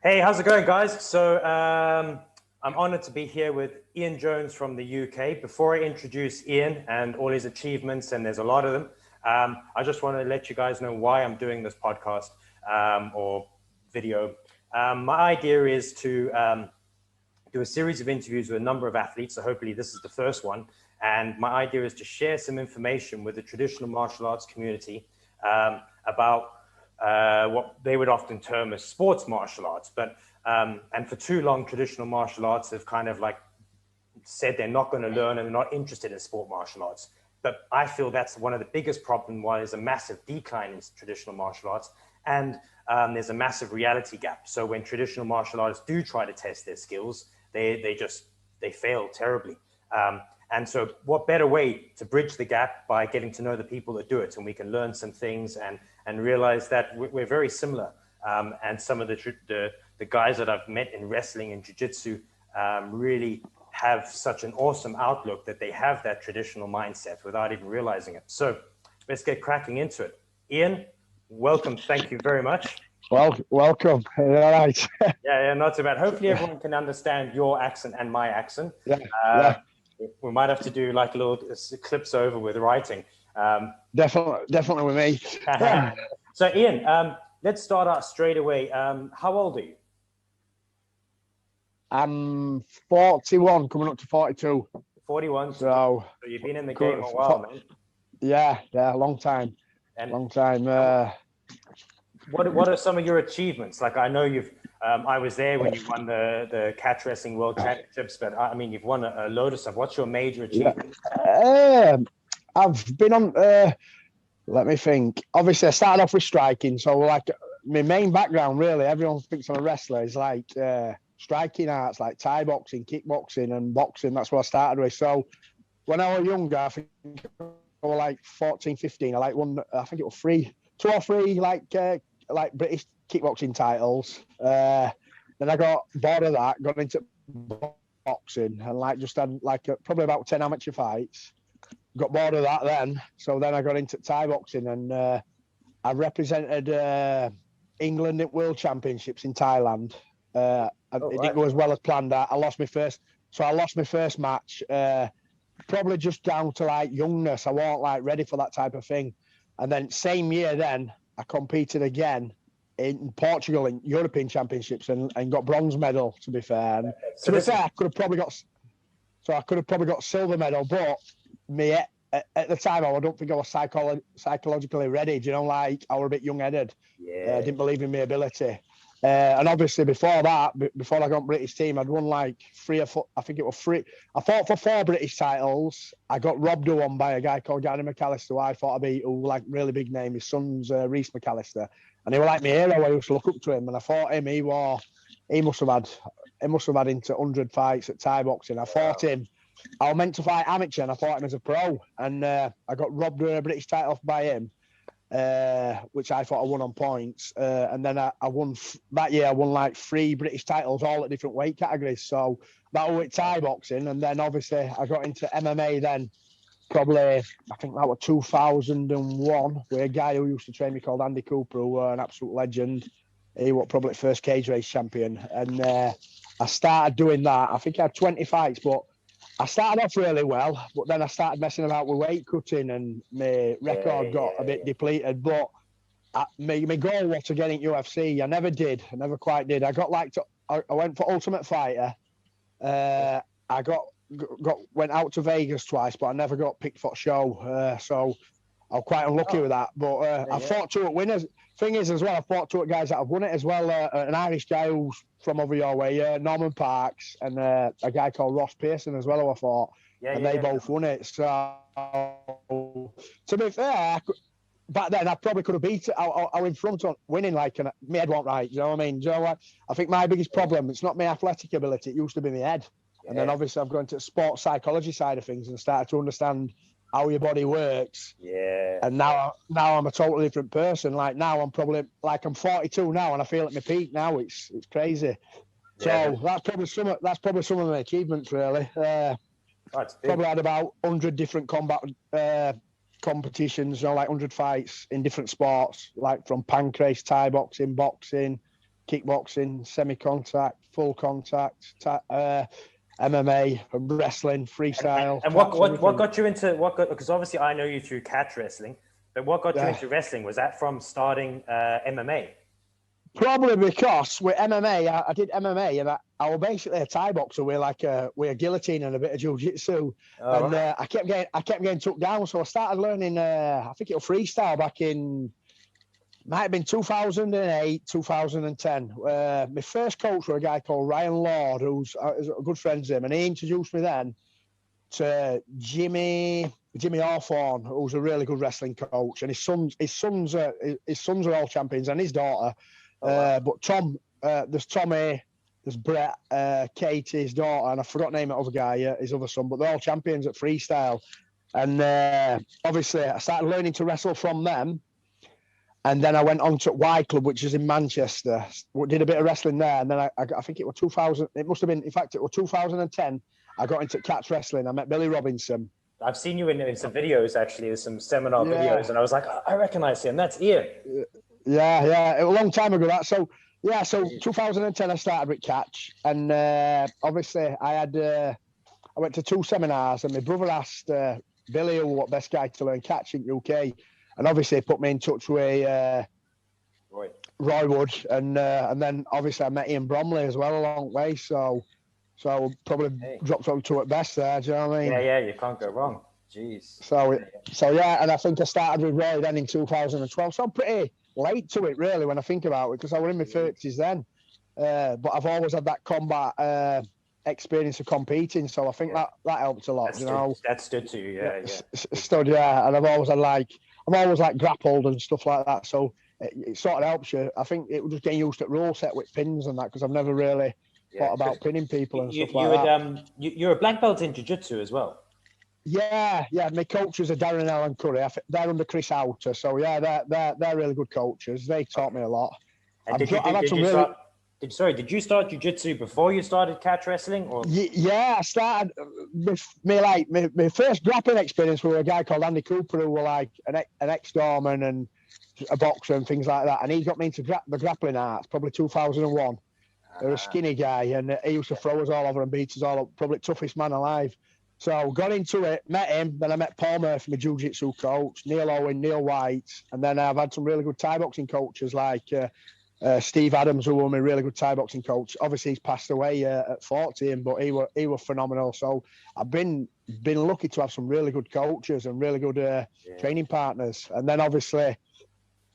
Hey, how's it going, guys? I'm honored to be here with Ian Jones from the UK. Before I introduce Ian and all his achievements, and there's a lot of them, I just want to let you guys know why I'm doing this podcast or video. My idea is to do a series of interviews with a number of athletes. So hopefully this is the first one. And my idea is to share some information with the traditional martial arts community about what they would often term as sports martial arts. And for too long, traditional martial arts have kind of like said they're not going to learn and they're not interested in sport martial arts. But I feel that's one of the biggest problems why there's a massive decline in traditional martial arts. And there's a massive reality gap. So when traditional martial artists do try to test their skills, they fail terribly. And so what better way to bridge the gap by getting to know the people that do it, and we can learn some things and realize that we're very similar. And some of the guys that I've met in wrestling and jiu-jitsu really have such an awesome outlook that they have that traditional mindset without even realizing it. So let's get cracking into it. Ian, welcome. Thank you very much. Well, welcome. All right. Yeah, not too bad. Hopefully everyone can understand your accent and my accent. Yeah. We might have to do like a little clips over with writing. Definitely with me. So Ian, let's start out straight away. How old are you? I'm 41, coming up to 42. 41. So you've been in the game a while, man. Yeah, long time. What are some of your achievements? Like I know you've, I was there when you won the catch wrestling world championships, but I mean, you've won a load of stuff. What's your major achievement? I've been on, let me think. Obviously I started off with striking. So like my main background really, everyone thinks I'm a wrestler, is like striking arts, like Thai boxing, kickboxing and boxing. That's what I started with. So when I was younger, I think I was like 14, 15, I think it was two or three like British kickboxing titles. Then I got bored of that, got into boxing, and like just had like probably about 10 amateur fights. Got bored of that then, so then I got into Thai boxing, and I represented England at World Championships in Thailand. It didn't go as well as planned. I lost my first match, probably just down to like youngness. I wasn't like ready for that type of thing. And then same year, then I competed again in Portugal in European Championships and got bronze medal. To be fair, and to be fair, I could have probably got silver medal, but me at the time I don't think I was psychologically ready. Do you know, like I was a bit young-headed. Yeah, didn't believe in my ability. And obviously before that, before I got British team, I'd won like three or four. I think it was three. I fought for 4 British titles. I got robbed of one by a guy called Gary McAllister, who I thought I'd be, who like really big name. His son's Reese McAllister, and he was like my hero. I used to look up to him, and I fought him. He must have had into 100 fights at Thai boxing. I fought him. I was meant to fight amateur, and I fought him as a pro, and I got robbed of a British title by him. Which I thought I won on points, and then I won that year. I won like 3 British titles, all at different weight categories. So that was with Thai boxing, and then obviously I got into MMA. Then probably I think that was 2001, with a guy who used to train me called Andy Cooper, who was an absolute legend. He was probably first cage race champion, and I started doing that. I think I had 20 fights, but I started off really well, but then I started messing about with weight cutting, and my record got a bit depleted. But my goal was to get into UFC. I never quite did. I went for Ultimate Fighter. I went out to Vegas twice, but I never got picked for a show. So I was quite unlucky with that. But I fought 2 winners. Thing is, as well, I fought 2 guys that have won it as well. An Irish guy who's from over your way, Norman Parks, and a guy called Ross Pearson as well, who I fought. They both won it. So, to be fair, back then I probably could have beat it. I was in front on winning, like, and my head wasn't right. You know what I mean? Do you know what? I think my biggest problem, it's not my athletic ability, it used to be my head. And then obviously I've gone to the sports psychology side of things and started to understand how your body works. Yeah. And now I'm a totally different person. Like now I'm probably like I'm 42 now, and I feel at my peak now. It's crazy. So that's probably some of my achievements really. Probably had about 100 different combat competitions, like 100 fights in different sports, like from pancrase, Thai boxing, kickboxing, semi-contact, full contact, MMA, wrestling, freestyle. And what got you into because obviously I know you through catch wrestling, but what got you into wrestling? Was that from starting MMA? Probably because with MMA, I did MMA, and I was basically a Thai boxer with a guillotine and a bit of jiu-jitsu, and I kept getting took down. So I started learning. I think it was freestyle back in, might have been 2008, 2010. My first coach was a guy called Ryan Lord, who's a good friend of him, and he introduced me then to Jimmy Hawthorne, who's a really good wrestling coach, and his sons are all champions, and his daughter. But Tom, there's Tommy, there's Brett, Katie, his daughter, and I forgot the name of the other guy, his other son, but they're all champions at freestyle. And obviously, I started learning to wrestle from them. And then I went on to Y Club, which is in Manchester. Did a bit of wrestling there. And then I think it was 2000. It must have been, in fact, it was 2010. I got into catch wrestling. I met Billy Robinson. I've seen you in some videos, actually. There's some seminar videos. And I was like, I recognize him. That's Ian. Yeah. A long time ago, that. So 2010, I started with catch. And obviously, I went to 2 seminars. And my brother asked Billy, who was the best guy to learn catch in UK. And obviously put me in touch with Roy Wood, and then obviously I met Ian Bromley as well along the way. So probably dropped on to it best there. Do you know what I mean? Yeah, you can't go wrong. Jeez. So yeah, and I think I started with Roy then in 2012. So I'm pretty late to it really when I think about it, because I was in my 30s then. But I've always had that combat experience of competing, so I think that helped a lot. That stood to you, yeah. Stood, yeah, and I've always grappled and stuff like that, so it sort of helps you. I think it was just getting used to rule set with pins and that, because I've never really thought about pinning people and stuff like that. You're a black belt in jiu-jitsu as well. Yeah. My coaches are Darren Allen Curry. They're under Chris Outer, so yeah, they're really good coaches. They taught me a lot. And did you start jiu-jitsu before you started catch wrestling? Or? Yeah, I started my first grappling experience with a guy called Andy Cooper, who was like an ex-doorman and a boxer and things like that. And he got me into the grappling arts, probably 2001. They were a skinny guy, and he used to throw us all over and beat us all up, probably the toughest man alive. So got into it, met him, then I met Paul Murphy, my jiu-jitsu coach, Neil Owen, Neil White, and then I've had some really good Thai boxing coaches like Steve Adams, who was my really good Thai boxing coach. Obviously, he's passed away at 14, but he was phenomenal. So I've been lucky to have some really good coaches and really good training partners. And then obviously,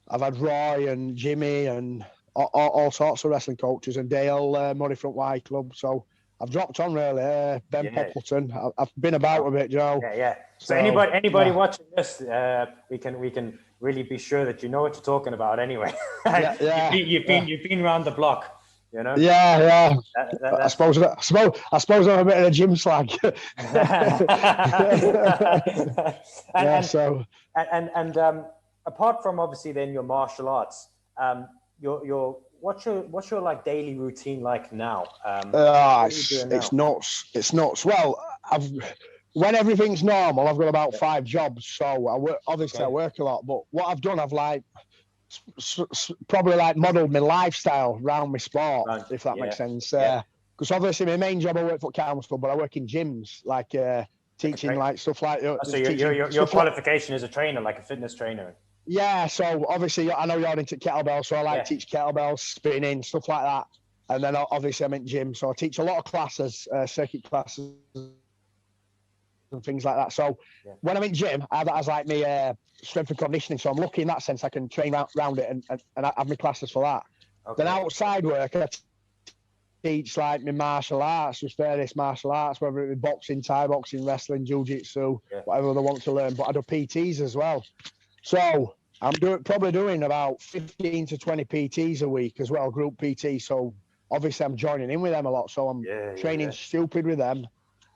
I've had Roy and Jimmy and all sorts of wrestling coaches, and Dale Murray from Y Club. So I've dropped on really. Ben Poppleton. I've been about a bit, Joe. Yeah. So anybody watching this, we can really be sure that you know what you're talking about anyway. You've been around the block, you know. Yeah. I suppose I'm a bit of a gym slag. And apart from obviously then your martial arts, what's your like daily routine like now? It's nuts. Well, when everything's normal, I've got about 5 jobs, so I work a lot. But what I've done, I've probably modeled my lifestyle around my sport, if that makes sense. Because obviously my main job, I work for council, but I work in gyms, teaching stuff like. So your qualification as a trainer, like a fitness trainer. Yeah, so obviously I know you're into kettlebells, so I teach kettlebells, spinning, stuff like that. And then obviously I'm in gym, so I teach a lot of classes, circuit classes and things like that. So when I'm in gym, I have that as my strength and conditioning. So I'm lucky in that sense I can train around it and I have my classes for that. Okay. Then outside work, I teach my martial arts, just various martial arts, whether it be boxing, Thai boxing, wrestling, jiu-jitsu, whatever they want to learn. But I do PTs as well. So I'm probably doing about 15 to 20 PTs a week as well, group PT. So obviously I'm joining in with them a lot. So I'm training stupid with them.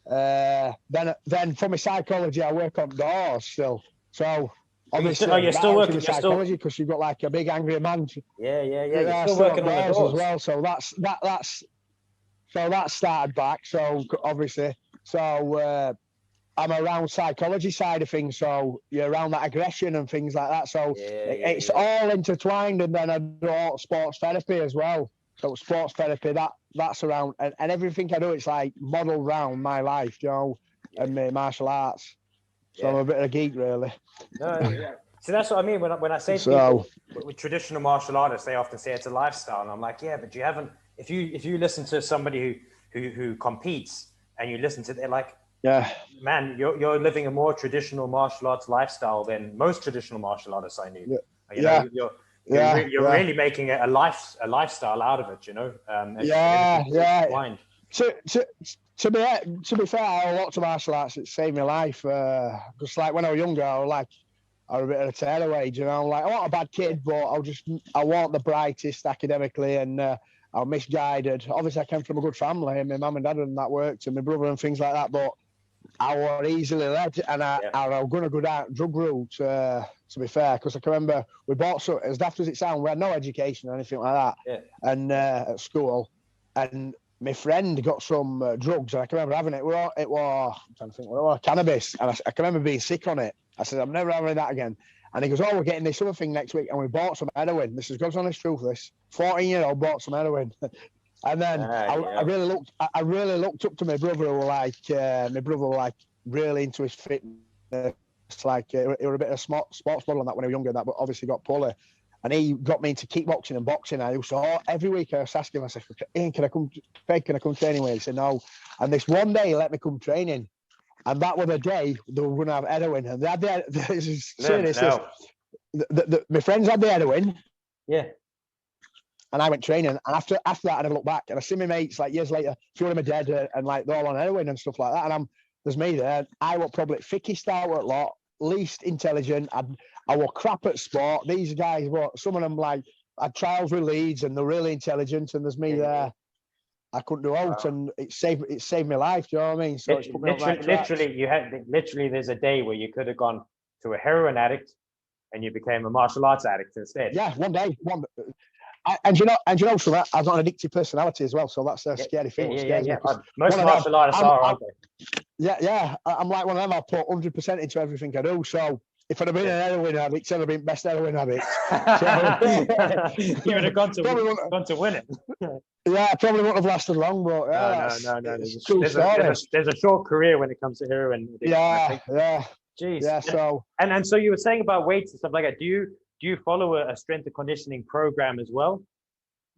Then for my psychology, I work on doors still. So obviously you're still working with psychology because you've got a big angry man. Yeah. You're still working on doors as well. So that started back. So obviously, I'm around psychology side of things, so you're around that aggression and things like that. So it's all intertwined, and then I do sports therapy as well. So sports therapy, that's around, and everything I do, it's like modelled around my life, you know, and my martial arts. So I'm a bit of a geek, really. No, yeah. So that's what I mean when I say to people with traditional martial artists, they often say it's a lifestyle, and I'm like, yeah, but you haven't. If you listen to somebody who competes and you listen to, they're like, yeah, man, you're living a more traditional martial arts lifestyle than most traditional martial artists I knew. You know, you're really making a lifestyle out of it. You know, blind. To be fair, I have lots of martial arts that saved my life. Just like when I was younger, I was a bit of a tearaway. You know, like I wasn't a bad kid, but I wasn't the brightest academically, and I was misguided. Obviously, I came from a good family, and my mum and dad and that worked, and my brother and things like that. But I was easily led, and I was going to go down drug route. To be fair, because I can remember we bought some. As daft as it sounds, we had no education or anything like that, and at school, and my friend got some drugs, and I can remember having it. It was I'm trying to think what it was, cannabis, and I can remember being sick on it. I said, I'm never having that again. And he goes, oh, we're getting this other thing next week, and we bought some heroin. This is God's honest truth. This 14-year-old bought some heroin. And then I really looked up to my brother, who was really into his fitness. Like he was a bit of a sports model on that when he was younger, that, but obviously got poorly. And he got me into kickboxing and boxing. I used to, every week I was asking him, I said, Ian, can I come training with you? He said, no. And this one day he let me come training. And that was the day they were going to have heroin. And they had my friends had the heroin. Yeah. And I went training, and after that, I never looked back. And I see my mates like years later, a few of them are dead, and like they're all on heroin and stuff like that. And there's me there. I was probably thickest out at lot, least intelligent. I was crap at sport. These guys were, some of them like had trials with Leeds, and they're really intelligent. And there's me there. I couldn't do out, and it saved my life. Do you know what I mean? So literally, there's a day where you could have gone to a heroin addict, and you became a martial arts addict instead. Yeah, one day. And you know, so I've got an addictive personality as well, so that's a scary thing. Yeah. Most martial artists aren't they? Yeah. I'm like one of them. I put 100% into everything I do. So if I'd have been an heroin addict, I'd have been best heroin addict. You would have gone to win it. Yeah, I probably wouldn't have lasted long, but no. There's a short career when it comes to heroin addiction. Yeah. Jeez. Yeah. So and so you were saying about weights and stuff like that. Do you follow a strength and conditioning program as well?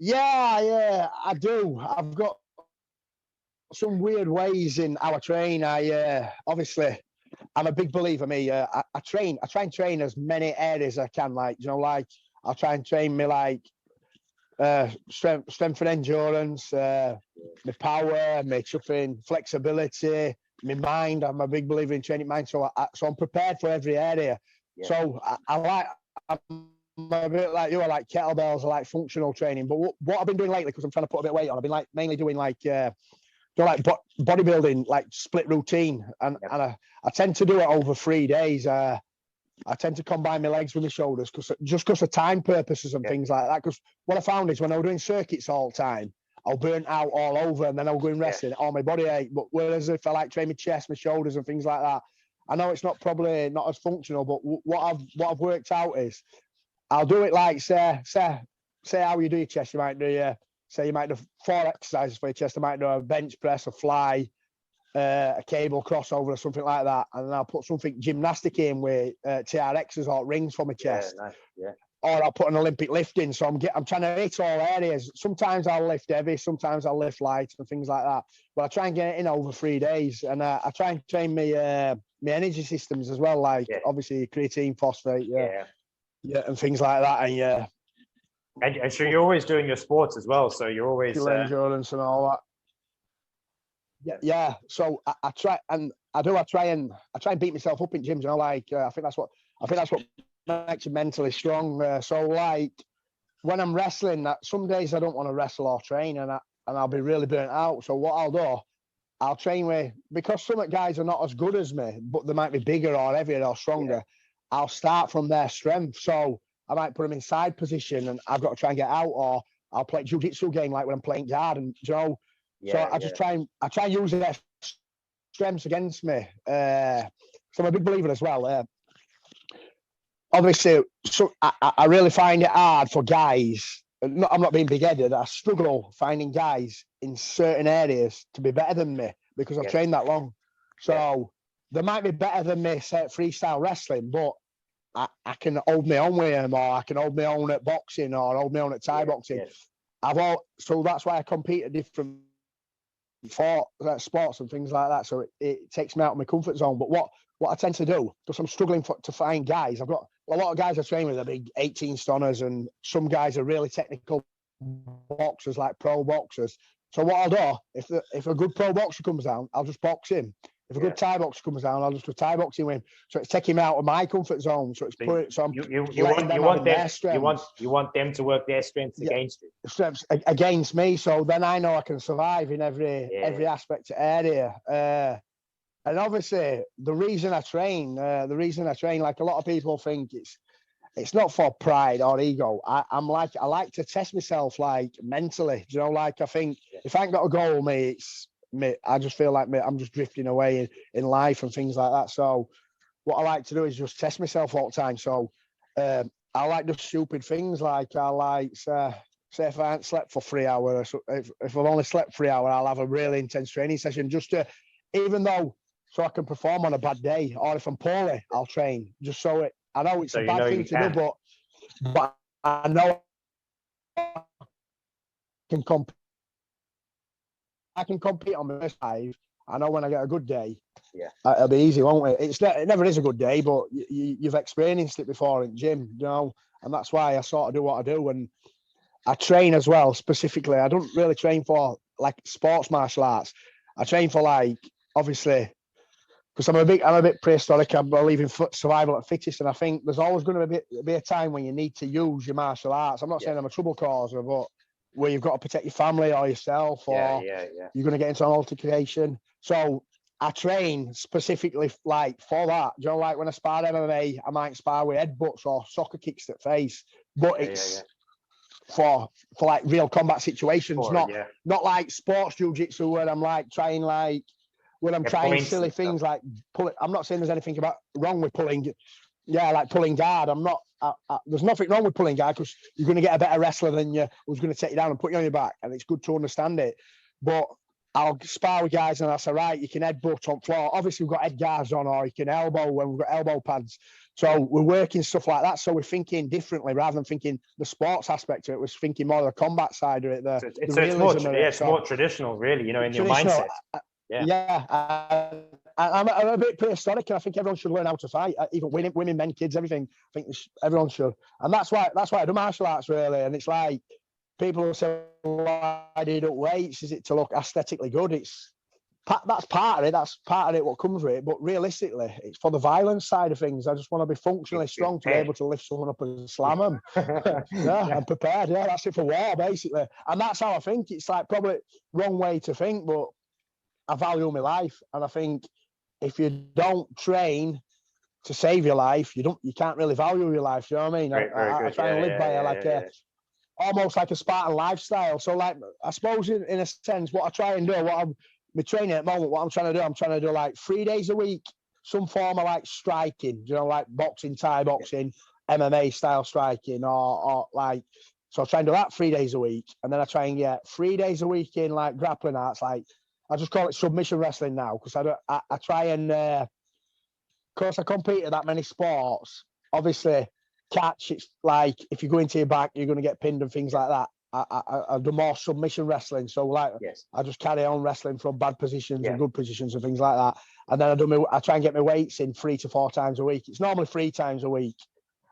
Yeah, I do. I've got some weird ways in how I train. Obviously, I'm a big believer. I try and train as many areas as I can. Like, you know, like I'll try and train me like strength and endurance, my power, my chuffing flexibility, my mind. I'm a big believer in training mind. So I'm prepared for every area. Yeah. So I'm a bit like you, I like kettlebells, I like functional training. But what I've been doing lately, because I'm trying to put a bit of weight on, I've been like mainly doing like bodybuilding, like split routine, and I tend to do it over 3 days. I tend to combine my legs with my shoulders because of time purposes and things like that. Because what I found is when I was doing circuits all the time, I'll burn out all over, and then I'll go in resting, all my body ache. But whereas if I like train my chest, my shoulders, and things like that, I know it's probably not as functional. But what I've worked out is I'll do it like say how you do your chest. You might do you might do 4 exercises for your chest. I might do a bench press, a fly, a cable crossover or something like that, and then I'll put something gymnastic in with TRXs or rings for my chest. Yeah. Or I'll put an Olympic lift in. So I'm trying to hit all areas. Sometimes I'll lift heavy, sometimes I'll lift light and things like that. But I try and get it in over 3 days, and I try and train my energy systems as well, like obviously creatine, phosphate, and things like that. And so you're always doing your sports as well. So you're always endurance and all that. Yeah. So I try and beat myself up in gyms. You know, like I think that's what makes you mentally strong. So like when I'm wrestling, that some days I don't want to wrestle or train, and I'll be really burnt out. So what I'll do, I'll train with, because some guys are not as good as me, but they might be bigger or heavier or stronger. Yeah. I'll start from their strength. So I might put them in side position, and I've got to try and get out, or I'll play jiu-jitsu game like when I'm playing guard, and you know. So I try and use their strengths against me. So I'm a big believer as well. Obviously, so I really find it hard for guys I'm not being big-headed. I struggle finding guys in certain areas to be better than me because I've trained that long. So they might be better than me, say, at freestyle wrestling, but I can hold my own with them, or I can hold my own at boxing, or hold my own at Thai boxing. So that's why I compete at different sports and things like that. So it takes me out of my comfort zone. But what I tend to do, because I'm struggling to find guys, I've got a lot of guys I train with are big 18 stonners, and some guys are really technical boxers, like pro boxers. So what I'll do, if a good pro boxer comes down, I'll just box him. If a good Thai boxer comes down, I'll just do Thai boxing with him. So it's taking me out of my comfort zone. So it's you want them to work their strengths against you. Strengths against me. So then I know I can survive in every aspect of area. And obviously the reason I train, like a lot of people think it's not for pride or ego. I like to test myself, like, mentally. You know, like, I think if I ain't got a goal, I just feel like I'm just drifting away in life and things like that. So what I like to do is just test myself all the time. So I like just stupid things, like I like, say if I haven't slept for 3 hours, if I've only slept 3 hours, I'll have a really intense training session just to, so I can perform on a bad day, or if I'm poorly, I'll train just so I know it's a bad thing to do, but I know I can compete. I can compete on my side. I know when I get a good day, it'll be easy, won't it? It never is a good day, but you've experienced it before in gym, you know, and that's why I sort of do what I do. And I train as well, specifically. I don't really train for, like, sports martial arts. I train for, like, obviously, because I'm a bit prehistoric. I believe in survival at fittest, and I think there's always going to be a time when you need to use your martial arts. I'm not saying I'm a trouble causer, but where you've got to protect your family or yourself, or you're going to get into an altercation. So I train specifically, like, for that. Do you know, like when I spar MMA, I might spar with headbutts or soccer kicks to the face, but it's for like real combat situations, not like sports jiu-jitsu where I'm like trying, like, when I'm trying silly things like pulling. I'm not saying there's anything wrong with pulling. Like pulling guard. I'm not. There's nothing wrong with pulling guard, because you're going to get a better wrestler than you who's going to take you down and put you on your back, and it's good to understand it. But I'll spar with guys and I say, right, you can headbutt on floor. Obviously, we've got head guards on, or you can elbow when we've got elbow pads. So we're working stuff like that. So we're thinking differently rather than thinking the sports aspect of it. We're thinking more of the combat side of it. It's more traditional, really, you know, in your mindset. I'm a bit prehistoric, and I think everyone should learn how to fight. Even women, men, kids, everything. I think everyone should, and that's why I do martial arts, really. And it's like people will say, "Why do you do weights? Is it to look aesthetically good?" That's part of it. That's part of it. What comes with it, but realistically, it's for the violence side of things. I just want to be functionally strong to be able to lift someone up and slam them. I'm prepared. Yeah, that's it for war, basically, and that's how I think. It's like probably wrong way to think, but I value my life, and I think if you don't train to save your life, you can't really value your life. You know what I mean? I try and live by almost like a Spartan lifestyle. So, like, I suppose in a sense, what I try and do, my training at the moment, what I'm trying to do like 3 days a week, some form of like striking. You know, like boxing, Thai boxing, MMA style striking, or like. So I try and do that 3 days a week, and then I try and get 3 days a week in like grappling arts, like. I just call it submission wrestling now, because I try and, of course, I compete at that many sports. Obviously, catch, it's like if you go into your back, you're going to get pinned and things like that. I do more submission wrestling. So, like, I just carry on wrestling from bad positions and good positions and things like that. And then I try and get my weights in 3 to 4 times a week. It's normally 3 times a week.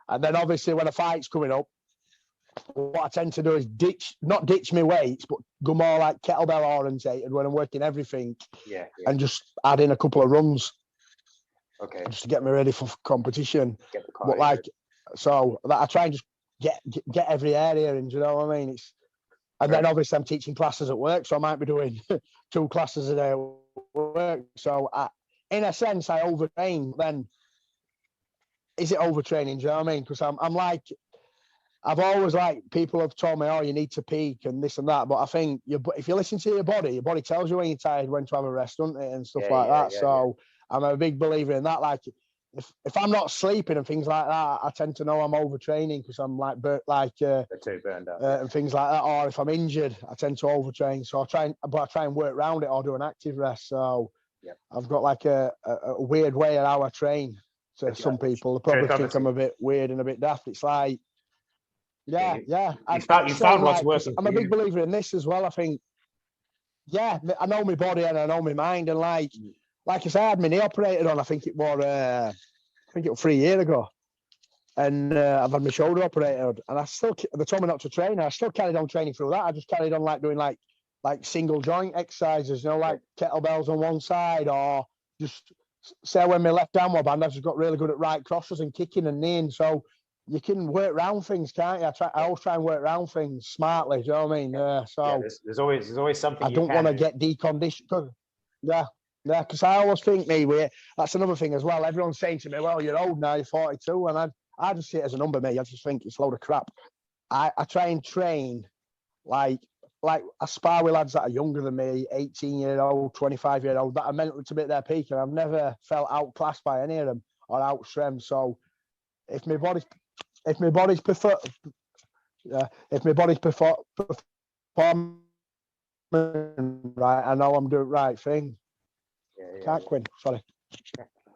And then, obviously, when a fight's coming up, what I tend to do is not ditch my weights, but go more like kettlebell orientated when I'm working everything, and just add in a couple of runs, just to get me ready for competition. But like, so that I try and just get every area in. Do you know what I mean? Then obviously I'm teaching classes at work, so I might be doing 2 classes a day at work. So in a sense, I overtrain. Then is it overtraining? Do you know what I mean? Because I'm like. I've always, like, people have told me, oh, you need to peak and this and that. But I think if you listen to your body tells you when you're tired, when to have a rest, doesn't it? And stuff like that. So I'm a big believer in that. Like, if I'm not sleeping and things like that, I tend to know I'm overtraining because I'm like too burned out, and things like that. Or if I'm injured, I tend to overtrain. So I try and work around it or do an active rest. So I've got like a weird way of how I train. To some people, they probably think I'm a bit weird and a bit daft. It's like, yeah. You found what's working. I'm a big believer in this as well. I think, I know my body and I know my mind, and like I said, I had my knee operated on. I think it was 3 years ago, and I've had my shoulder operated, and they told me not to train. I still carried on training through that. I just carried on like doing like single joint exercises, like kettlebells on one side, or just say when my left arm was band, I've just got really good at right crosses and kicking and kneeing. So you can work around things, can't you? I always try and work around things smartly. Do you know what I mean? There's always something. I don't want to get deconditioned. Because I always think that's another thing as well. Everyone's saying to me, "Well, you're old now, you're 42," and I just see it as a number. I just think it's a load of crap. I try and train like I spar with lads that are younger than me, 18-year-old, 25-year-old, that are mentally to be at their peak, and I've never felt outclassed by any of them or outstrength. So if my body's performing right, I know I'm doing the right thing. Can't quit. Sorry.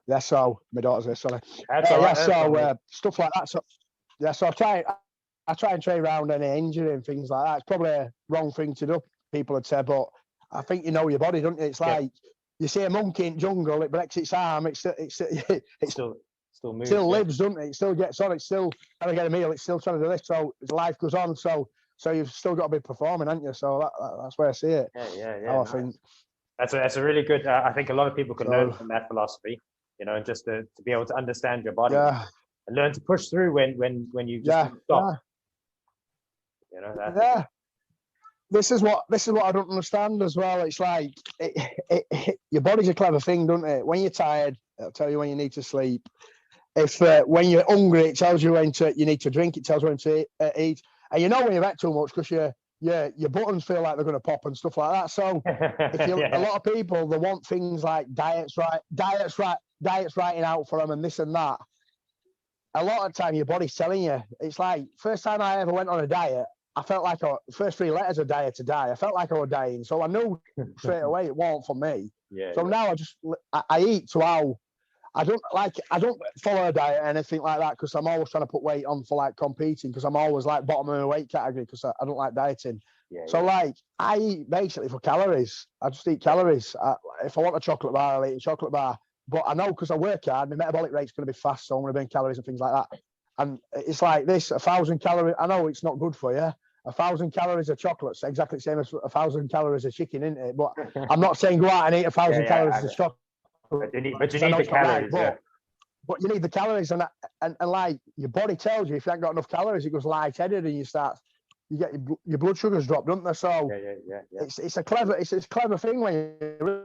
Yeah, so my daughter's there. Sorry. Stuff like that. So I try and train around any injury and things like that. It's probably a wrong thing to do, people would say, but I think you know your body, don't you? It's like you see a monkey in jungle, it breaks its arm, it still moves, lives, doesn't it? It still gets on, it's still trying to get a meal, it's still trying to do this, so life goes on. So you've still got to be performing, haven't you? So that's where I see it. I think that's a really good. I think a lot of people can learn from that philosophy, and just to be able to understand your body and learn to push through when you just stop. This is what I don't understand as well. It's like your body's a clever thing, doesn't it? When you're tired, it'll tell you when you need to sleep. If when you're hungry, it tells you when you need to drink. It tells you when to eat. And you know when you've ate too much because your buttons feel like they're going to pop and stuff like that. So a lot of people, they want things like diets writing out for them and this and that. A lot of the time, your body's telling you. It's like first time I ever went on a diet, I felt like first 3 letters of diet to die. I felt like I was dying, so I knew straight away it wasn't for me. Now I eat to how I don't follow a diet or anything like that because I'm always trying to put weight on for like competing because I'm always like bottom of my weight category because I don't like dieting. Like I eat basically for calories. I just eat calories. If I want a chocolate bar, I'll eat a chocolate bar. But I know because I work hard, my metabolic rate's going to be fast, so I'm going to burn calories and things like that. And it's like this, 1,000 calories. I know it's not good for you. 1,000 calories of chocolate's exactly the same as 1,000 calories of chicken, isn't it? But I'm not saying go out and eat 1,000 calories of chocolate. But you need the calories. But you need the calories, and like your body tells you if you haven't got enough calories, it goes lightheaded, and you get your blood sugars drop, don't they? So it's a clever thing when you.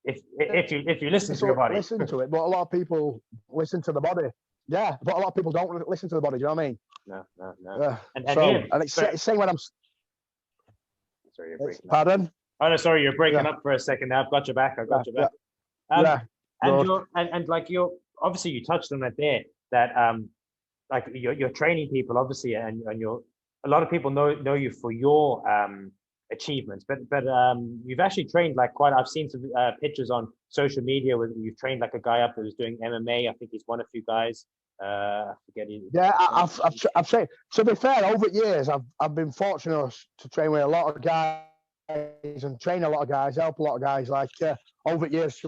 If you listen to your body, listen to it. But a lot of people listen to the body. Yeah, but a lot of people don't listen to the body. Do you know what I mean? No. And it's saying when I'm. Sorry, you're breaking up. Pardon? Oh no, sorry, you're breaking up for a second. Now I've got your back. And like obviously you touched on that there. That like you're training people obviously, and a lot of people know you for your achievements, but you've actually trained like I've seen some pictures on social media where you've trained like a guy up who's doing MMA. I think he's won a few guys. I forget his. I've trained. To be fair, over years I've been fortunate to train with a lot of guys and train a lot of guys, help a lot of guys. Like over years,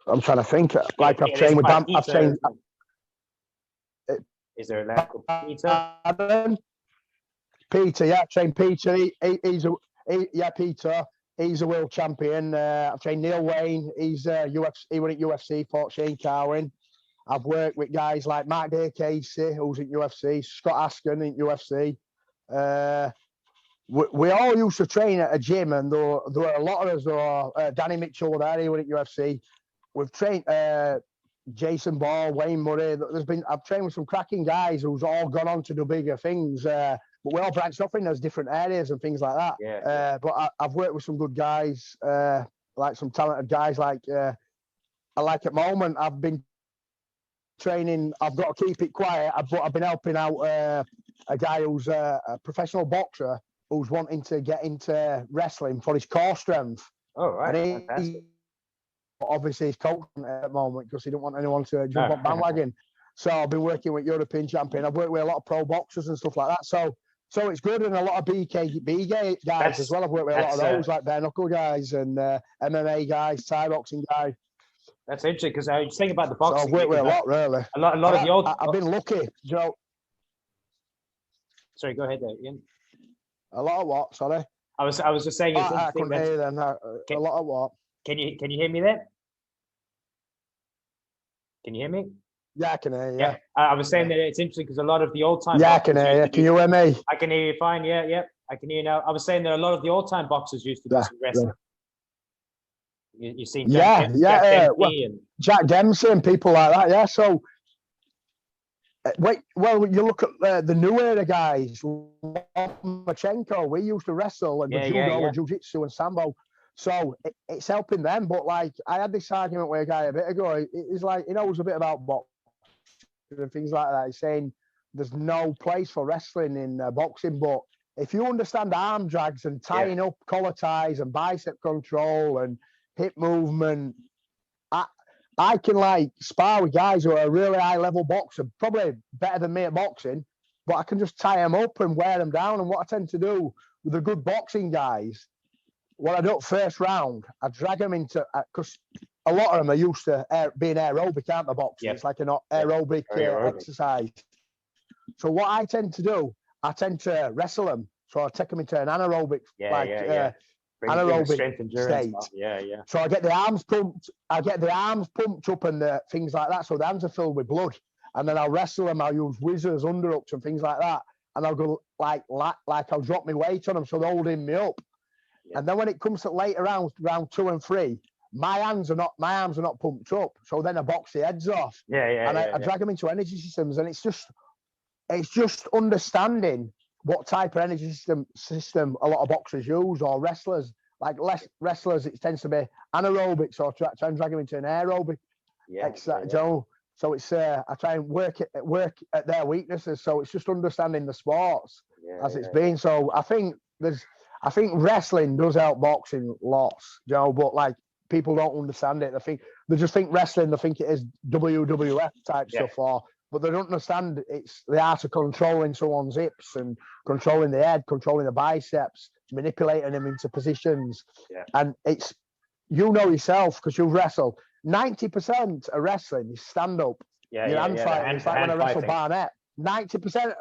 I'm trying to think. Like I've trained with them. I've trained. Is there a lad called Peter? Peter, yeah, I've trained Peter. Peter. He's a world champion. I've trained Neil Wayne. He's UFC. He went at UFC. Fought Shane Carwin. I've worked with guys like Mark Day Casey, who's in UFC. Scott Askin in UFC. We all used to train at a gym, and there were a lot of us. Danny Mitchell there. He went at UFC. We've trained Jason Ball, Wayne Murray. I've trained with some cracking guys who's all gone on to do bigger things. But we all branched off in those different areas and things like that. But I've worked with some good guys, like some talented guys. Like at the moment, I've been training. I've got to keep it quiet. But I've been helping out a guy who's a professional boxer who's wanting to get into wrestling for his core strength. Oh, right. And Fantastic. obviously he's coaching at the moment because he don't want anyone to jump on bandwagon. So I've been working with European champion. I've worked with a lot of pro boxers and stuff like that. So it's good, and a lot of BKB guys as well. I've worked with a lot of those, like bare knuckle guys and MMA guys, Thai boxing guys. That's interesting because I was thinking about the boxing. So I've worked with a lot, really. A lot of the old. I've been lucky, Sorry, go ahead, Ian. A lot of what? Sorry. I was just saying. I couldn't hear you then. A lot of what? Can you hear me there? Can you hear me? Yeah, I can hear you. Yeah. I was saying that it's interesting because a lot of the old time. Yeah, I can hear you. Can you hear me? I can hear you fine. Yeah, I can hear you now. I was saying that a lot of the old time boxers used to do some wrestling. You seen Jack Dempsey and people like that. Yeah. So, well, you look at the new era guys. Machenko, we used to wrestle and judo and jiu-jitsu and sambo. So it's helping them. But like, I had this argument with a guy a bit ago. He's like, he knows a bit about boxing and things like that. He's saying there's no place for wrestling in boxing, but if you understand arm drags and tying up collar ties and bicep control and hip movement, I can like spar with guys who are a really high level boxer, probably better than me at boxing, but I can just tie them up and wear them down. And what I tend to do with the good boxing guys, what I do first round, I drag them into, because a lot of them are used to being aerobic, aren't they, boxing? It's like an aerobic exercise. So what I tend to do, I tend to wrestle them. So I take them into an anaerobic, anaerobic state. So I get the arms pumped. Up and the things like that. So the hands are filled with blood, and then I'll wrestle them. I'll use whizzers, underhooks, and things like that. And I'll go like I'll drop my weight on them, so they're holding me up. Yeah. And then when it comes to later round 2 and 3, my arms are not pumped up. So then I box the heads off. I drag them into energy systems, and it's just understanding what type of energy system a lot of boxers use, or wrestlers. Like less wrestlers, it tends to be anaerobics, or try and drag them into an aerobic. So it's I try and work at their weaknesses. So it's just understanding the sports as it's been. So I think wrestling does help boxing lots, but like people don't understand it. They just think wrestling. They think it is WWF type stuff, but they don't understand it's the art of controlling someone's hips and controlling the head, controlling the biceps, manipulating them into positions. And it's, yourself, because you wrestle, 90% of wrestling is stand up. You're hand fighting. It's like when I wrestle Barnett. 90%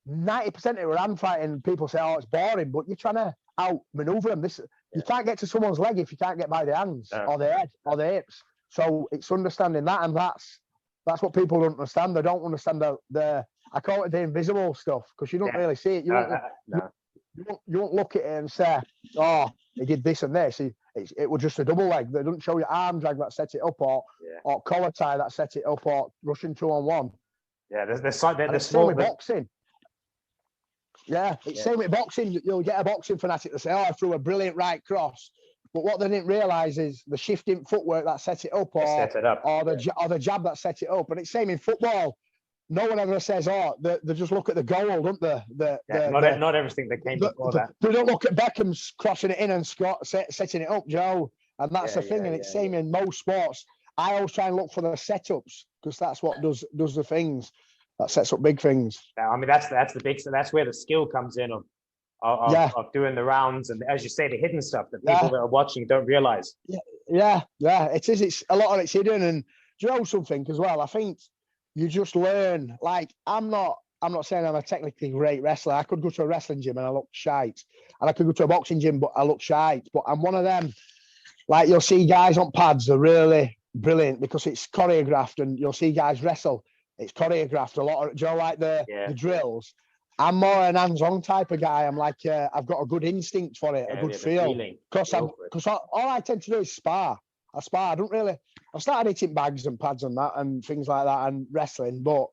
of it were hand fighting. People say, "Oh, it's boring," but you're trying to outmaneuver them. You can't get to someone's leg if you can't get by the hands or the head or the hips. So it's understanding that, and that's what people don't understand. They don't understand the I call it the invisible stuff, because you don't really see it. You won't look at it and say, "Oh, he did this and this." It was just a double leg. They don't show you arm drag that set it up, or collar tie that set it up, or Russian 2-on-1. There's small with boxing. It's same with boxing. You'll get a boxing fanatic to say, "Oh, I threw a brilliant right cross," but what they didn't realise is the shifting footwork that set it up, or the jab that set it up. And it's same in football. No one ever says, "Oh," they just look at the goal, don't they? Not everything that came before that. They don't look at Beckham's crossing it in and setting it up, Joe. And that's the thing. And it's same in most sports. I always try and look for the setups, because that's what does the things that sets up big things. I mean, that's the big. So that's where the skill comes in of doing the rounds, and as you say, the hidden stuff that people that are watching don't realize. It is. It's a lot of it's hidden. And do you know something as well? I think you just learn. Like, I'm not saying I'm a technically great wrestler. I could go to a wrestling gym and I look shite, and I could go to a boxing gym but I look shite. But I'm one of them. Like, you'll see guys on pads are really brilliant because it's choreographed, and you'll see guys wrestle. It's choreographed a lot. Like the drills. I'm more an hands-on type of guy. I'm like, I've got a good instinct for it, a good feel. Because all I tend to do is spar. I spar. I started hitting bags and pads and that and things like that and wrestling, but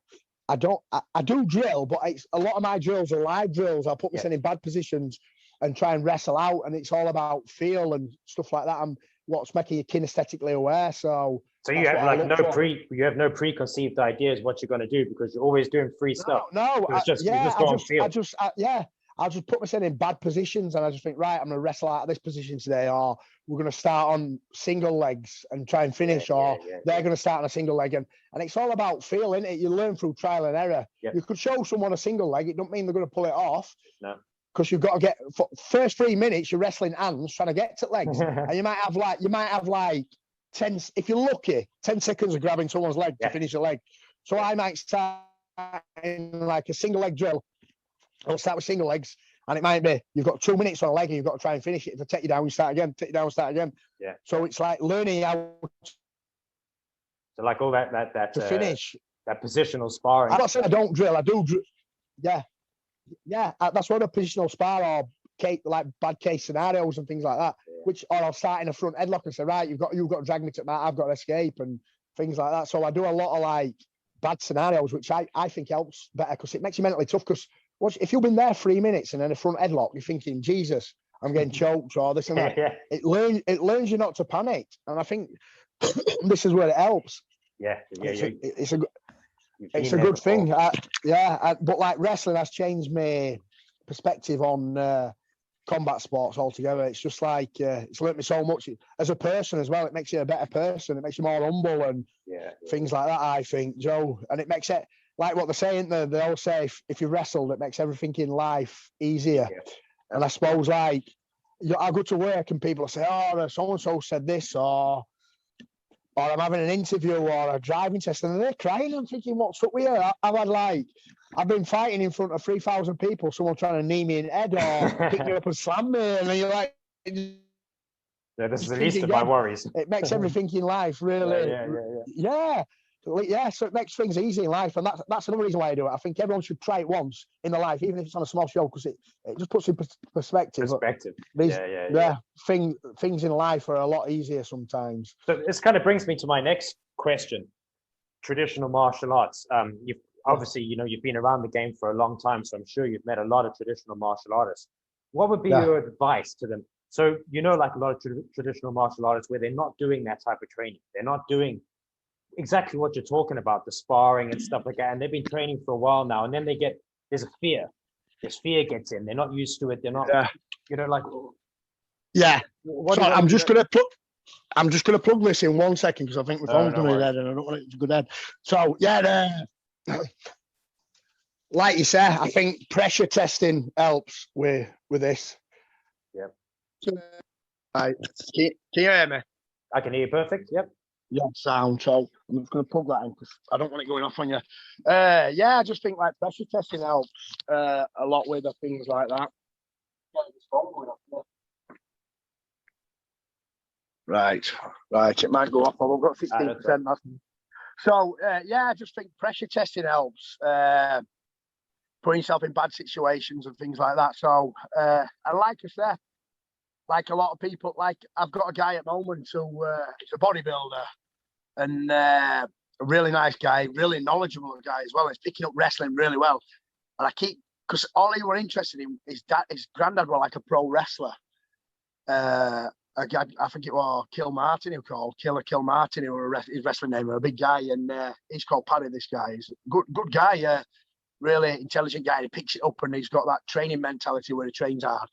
I do drill, but a lot of my drills are live drills. I'll put myself in bad positions and try and wrestle out, and it's all about feel and stuff like that. And what's making you kinesthetically aware. So So you That's have what I like look for. you have no preconceived ideas what you're going to do because you're always doing free stuff. No, It's just you just go on feel. I just put myself in bad positions, and I just think, right, I'm going to wrestle out of this position today, or we're going to start on single legs and try and finish, or they're going to start on a single leg, and it's all about feel, isn't it? You learn through trial and error. Yep. You could show someone a single leg; it don't mean they're going to pull it off. No. Because you've got to get first 3 minutes, you're wrestling hands trying to get to legs, and you might have like 10, if you're lucky, 10 seconds of grabbing someone's leg to finish a leg. So I might start in like a single leg drill. I'll start with single legs, and it might be you've got 2 minutes on a leg and you've got to try and finish it. If I take you down, you start again, take you down, start again. Yeah. So it's like learning how So like all that to finish. That positional sparring. I'm not saying I don't drill, I do yeah. Yeah, that's what a positional spar or like bad case scenarios and things like that. Which or I'll start in a front headlock and say, right, you've got to drag me to that, I've got to escape and things like that. So I do a lot of like bad scenarios, which I think helps better because it makes you mentally tough. Because if you've been there 3 minutes and then a front headlock, you're thinking, Jesus, I'm getting choked or this and that. It learns you not to panic, and I think this is where it helps. It's a good thing. But like wrestling has changed my perspective on combat sports altogether. It's just like it's learnt me so much as a person as well. It makes you a better person. It makes you more humble and things like that, I think, Joe. And it makes it like what they're saying. They all say if you wrestled, it makes everything in life easier. And I suppose like I go to work and people say, oh, so and so said this, or I'm having an interview or a driving test, and they're crying. I'm thinking, what's up with you? I've been fighting in front of 3,000 people, someone trying to knee me in the head or pick me up and slam me, and then you're like, this is the least of my worries. It makes everything in life really, so it makes things easy in life, and that's another reason why I do it. I think everyone should try it once in their life, even if it's on a small show, because it just puts in perspective. Things in life are a lot easier sometimes. So this kind of brings me to my next question: traditional martial arts. You've obviously, you've been around the game for a long time, so I'm sure you've met a lot of traditional martial artists. What would be your advice to them? So like a lot of traditional martial artists, where they're not doing that type of training, they're not doing exactly what you're talking about, the sparring and stuff like that, and they've been training for a while now, and then there's a fear. This fear gets in. They're not used to it. They're not, like. Yeah. So I'm just gonna plug this in 1 second because I think my phone's going dead and I don't want it to go dead. So like you said, I think pressure testing helps with this. Yeah. Right. Can you hear me? I can hear you perfect. Yep. Yeah, sound. So I'm just going to plug that in because I don't want it going off on you. I just think like pressure testing helps a lot with things like that. Right. It might go off. I've got 16%. So I just think pressure testing helps. Putting yourself in bad situations and things like that. So and like I said, like a lot of people, like I've got a guy at the moment who is a bodybuilder and a really nice guy, really knowledgeable guy as well. He's picking up wrestling really well. And because all he were interested in, his granddad were like a pro wrestler. I think it was Kill Martin, Kill Martin, who his wrestling name, a big guy, and he's called Paddy. This guy, he's a good guy, really intelligent guy. And he picks it up, and he's got that training mentality where he trains hard.